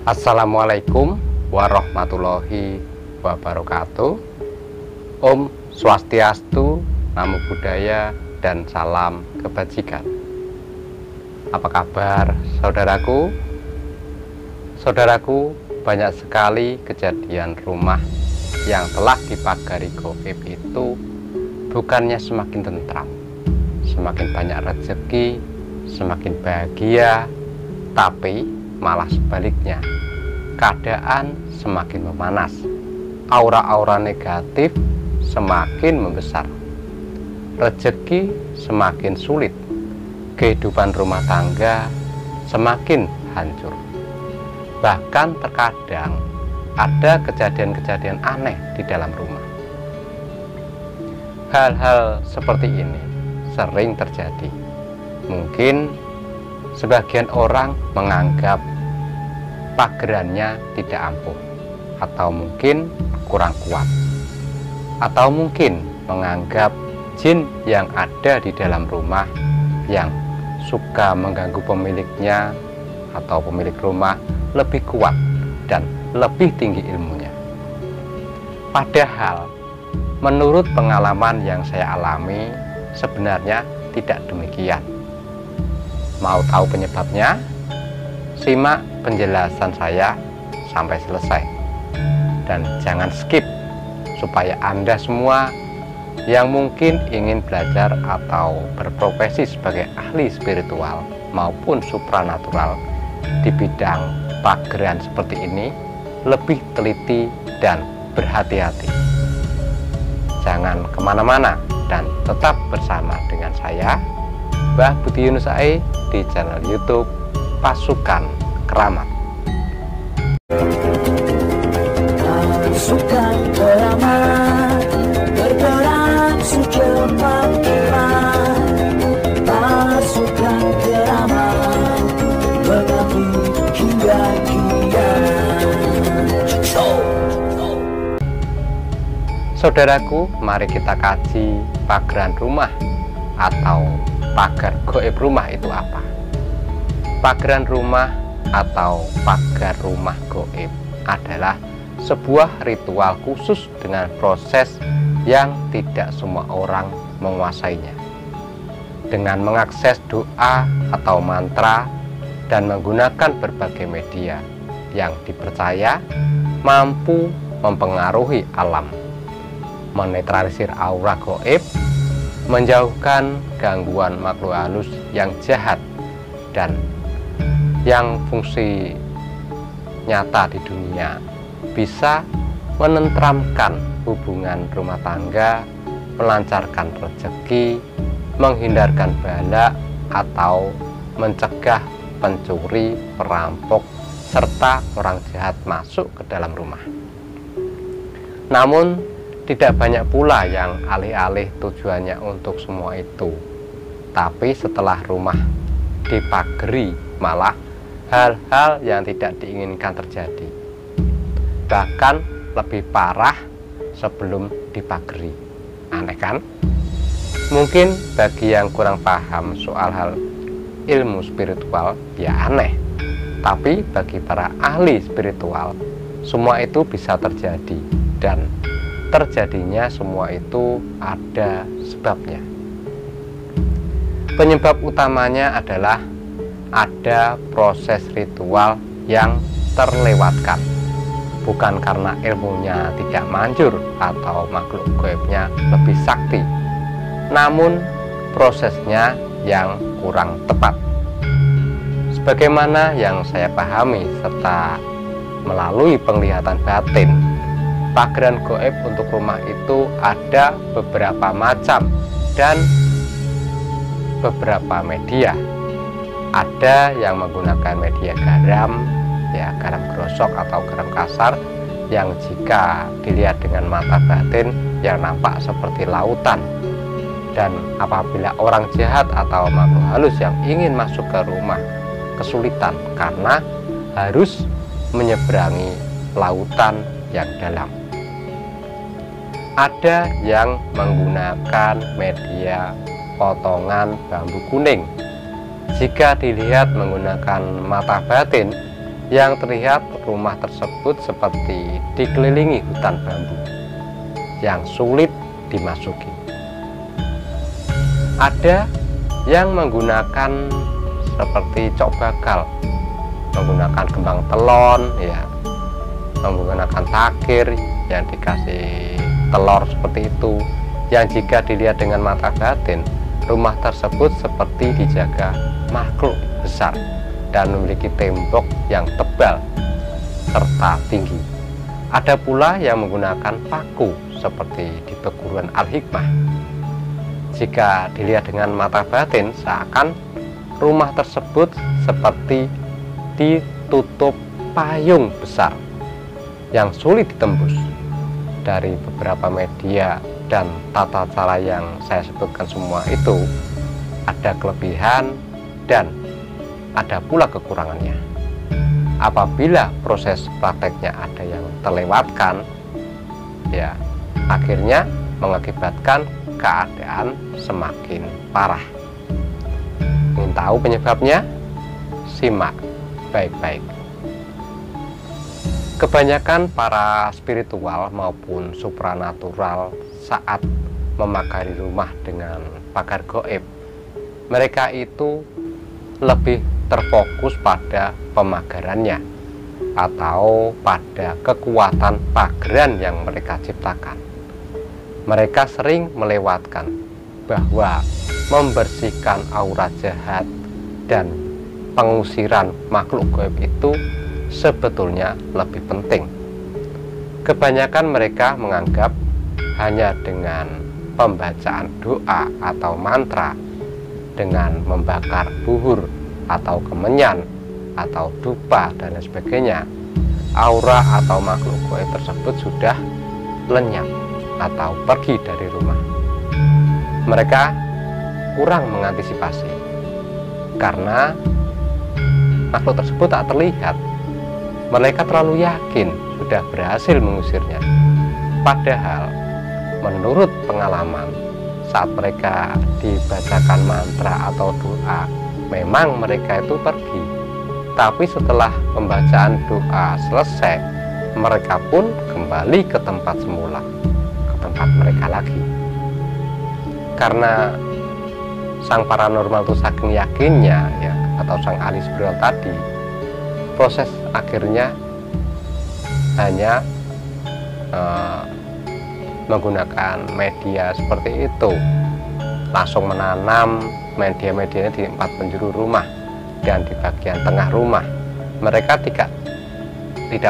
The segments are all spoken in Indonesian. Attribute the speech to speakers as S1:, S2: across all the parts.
S1: Assalamualaikum warahmatullahi wabarakatuh. Om Swastiastu, Namo Buddhaya, dan salam kebajikan. Apa kabar saudaraku? Saudaraku, banyak sekali kejadian rumah yang telah dipagari gaib itu bukannya semakin tentram, semakin banyak rezeki, semakin bahagia, tapi malah sebaliknya, keadaan semakin memanas, aura-aura negatif semakin membesar, rezeki semakin sulit, kehidupan rumah tangga semakin hancur. Bahkan terkadang ada kejadian-kejadian aneh di dalam rumah. Hal-hal seperti ini sering terjadi. Mungkin sebagian orang menganggap pagerannya tidak ampuh, atau mungkin kurang kuat, atau mungkin menganggap jin yang ada di dalam rumah yang suka mengganggu pemiliknya atau pemilik rumah lebih kuat dan lebih tinggi ilmunya. Padahal menurut pengalaman yang saya alami, sebenarnya tidak demikian. Mau tahu penyebabnya? Simak penjelasan saya sampai selesai. Dan jangan skip, supaya Anda semua yang mungkin ingin belajar atau berprofesi sebagai ahli spiritual maupun supranatural di bidang pageran seperti ini lebih teliti dan berhati-hati. Jangan kemana-mana dan tetap bersama dengan saya, Mbah Budi Yunus AE, di channel YouTube Pasukan Keramat.
S2: Pasukan Keramat bergerak secepat-cepat. Pasukan Keramat mengabdi hingga kiamat.
S1: Saudaraku, mari kita kaji pageran rumah atau pagar gaib rumah itu apa. Pageran rumah atau pagar rumah gaib adalah sebuah ritual khusus dengan proses yang tidak semua orang menguasainya. Dengan mengakses doa atau mantra dan menggunakan berbagai media yang dipercaya mampu mempengaruhi alam, menetralisir aura gaib, menjauhkan gangguan makhluk halus yang jahat dan yang fungsi nyata di dunia, bisa menenteramkan hubungan rumah tangga, melancarkan rezeki, menghindarkan bala atau mencegah pencuri, perampok, serta orang jahat masuk ke dalam rumah. Namun tidak banyak pula yang alih-alih tujuannya untuk semua itu. Tapi setelah rumah dipagari, malah hal-hal yang tidak diinginkan terjadi. Bahkan lebih parah sebelum dipagari. Aneh kan? Mungkin bagi yang kurang paham soal hal ilmu spiritual, ya aneh. Tapi bagi para ahli spiritual, semua itu bisa terjadi, dan terjadinya semua itu ada sebabnya. Penyebab utamanya adalah ada proses ritual yang terlewatkan, bukan karena ilmunya tidak manjur atau makhluk gaibnya lebih sakti, namun prosesnya yang kurang tepat. Sebagaimana yang saya pahami serta melalui penglihatan batin, pageran gaib untuk rumah itu ada beberapa macam dan beberapa media. Ada yang menggunakan media garam, ya garam grosok atau garam kasar, yang jika dilihat dengan mata batin yang nampak seperti lautan. Dan apabila orang jahat atau makhluk halus yang ingin masuk ke rumah kesulitan karena harus menyeberangi lautan yang dalam. Ada yang menggunakan media potongan bambu kuning. Jika dilihat menggunakan mata batin, Yang terlihat rumah tersebut seperti dikelilingi hutan bambu yang sulit dimasuki. Ada yang menggunakan seperti cok bakal, menggunakan kembang telon, ya, menggunakan takir yang dikasih telur seperti itu, yang jika dilihat dengan mata batin, rumah tersebut seperti dijaga makhluk besar dan memiliki tembok yang tebal serta tinggi. Ada pula yang menggunakan paku seperti di peguruan Al-Hikmah. Jika dilihat dengan mata batin, seakan rumah tersebut seperti ditutup payung besar yang sulit ditembus. Dari beberapa media dan tata cara yang saya sebutkan semua itu, ada kelebihan dan ada pula kekurangannya. Apabila proses prakteknya ada yang terlewatkan, ya akhirnya mengakibatkan keadaan semakin parah. Ingin tahu penyebabnya? Simak baik-baik. Kebanyakan para spiritual maupun supranatural saat memagari rumah dengan pagar gaib, mereka itu lebih terfokus pada pemagarannya atau pada kekuatan pageran yang mereka ciptakan. Mereka sering melewatkan bahwa membersihkan aura jahat dan pengusiran makhluk gaib itu sebetulnya lebih penting. Kebanyakan mereka menganggap hanya dengan pembacaan doa atau mantra, dengan membakar buhur atau kemenyan atau dupa dan lain sebagainya, aura atau makhluk gaib tersebut sudah lenyap atau pergi dari rumah. Mereka kurang mengantisipasi karena makhluk tersebut tak terlihat. Mereka terlalu yakin sudah berhasil mengusirnya. Padahal menurut pengalaman, saat mereka dibacakan mantra atau doa, memang mereka itu pergi. Tapi setelah pembacaan doa selesai, mereka pun kembali ke tempat semula, ke tempat mereka lagi. Karena sang paranormal itu saking yakinnya, ya, atau sang ahli spiritual tadi, proses akhirnya hanya menggunakan media seperti itu, langsung menanam media-medianya di 4 penjuru rumah dan di bagian tengah rumah. Mereka tidak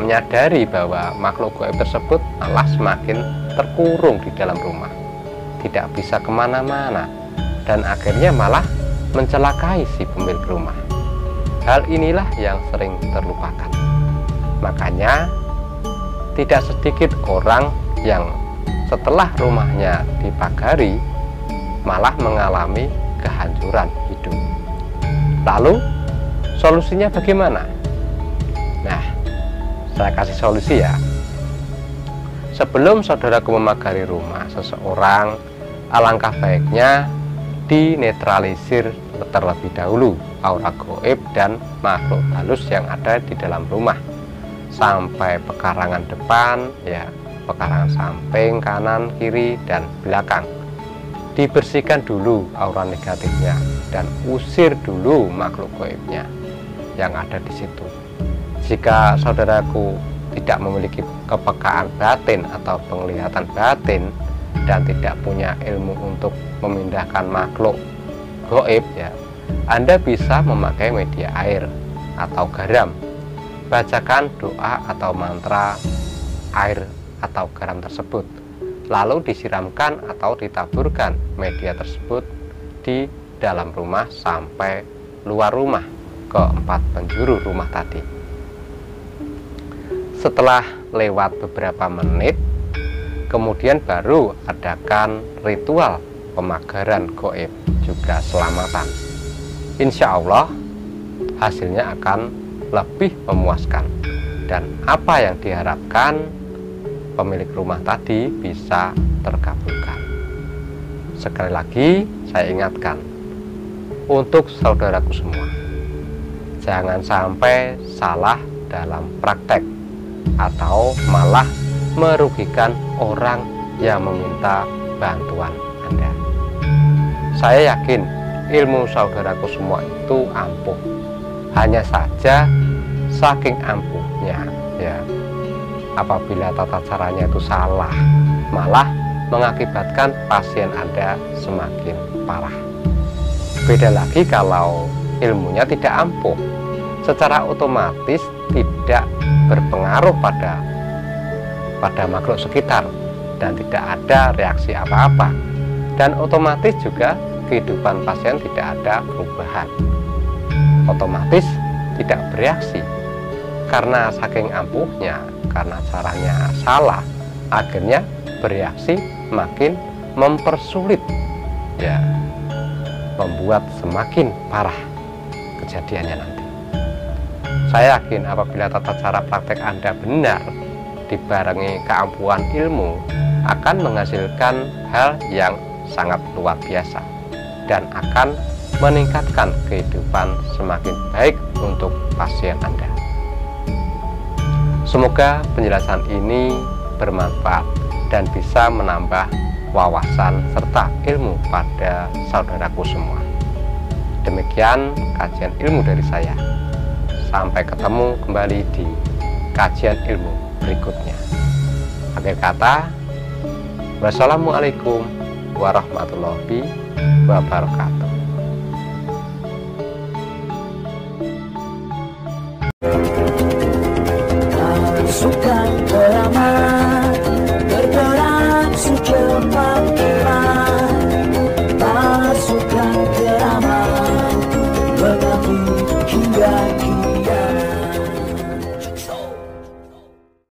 S1: menyadari bahwa makhluk gaib tersebut malah semakin terkurung di dalam rumah, tidak bisa kemana-mana, dan akhirnya malah mencelakai si pemilik rumah. Hal inilah yang sering terlupakan. Makanya tidak sedikit orang yang setelah rumahnya dipagari malah mengalami kehancuran hidup. Lalu solusinya bagaimana? Nah, saya kasih solusi ya. Sebelum saudaraku memagari rumah seseorang, alangkah baiknya dinetralisir terlebih dahulu aura gaib dan makhluk halus yang ada di dalam rumah, sampai pekarangan depan, ya, pekarangan samping, kanan, kiri, dan belakang. Dibersihkan dulu aura negatifnya dan usir dulu makhluk gaibnya yang ada di situ. Jika saudaraku tidak memiliki kepekaan batin atau penglihatan batin dan tidak punya ilmu untuk memindahkan makhluk gaib, ya, Anda bisa memakai media air atau garam. Bacakan doa atau mantra air atau garam tersebut, lalu disiramkan atau ditaburkan media tersebut di dalam rumah sampai luar rumah ke 4 penjuru rumah tadi. Setelah lewat beberapa menit, kemudian baru adakan ritual pemagaran gaib juga selamatan. Insya Allah hasilnya akan lebih memuaskan, dan apa yang diharapkan pemilik rumah tadi bisa terkabulkan. Sekali lagi saya ingatkan untuk saudaraku semua, jangan sampai salah dalam praktek atau malah merugikan orang yang meminta bantuan Anda. Saya yakin ilmu saudaraku semua itu ampuh. Hanya saja saking ampuhnya ya, apabila tata caranya itu salah, malah mengakibatkan pasien Anda semakin parah. Beda lagi kalau ilmunya tidak ampuh, secara otomatis tidak berpengaruh pada makhluk sekitar dan tidak ada reaksi apa-apa, dan otomatis juga kehidupan pasien tidak ada perubahan, otomatis tidak bereaksi. Karena saking ampuhnya, karena caranya salah, akhirnya bereaksi makin mempersulit ya, membuat semakin parah kejadiannya nanti. Saya yakin apabila tata cara praktek Anda benar dibarengi keampuhan ilmu, akan menghasilkan hal yang sangat luar biasa dan akan meningkatkan kehidupan semakin baik untuk pasien Anda. Semoga penjelasan ini bermanfaat dan bisa menambah wawasan serta ilmu pada saudaraku semua. Demikian kajian ilmu dari saya. Sampai ketemu kembali di kajian ilmu berikutnya. Akhir kata, wassalamualaikum warahmatullahi wabarakatuh.
S2: Pasukan keramat bergerak secepat kilat. Pasukan keramat berkaki hingga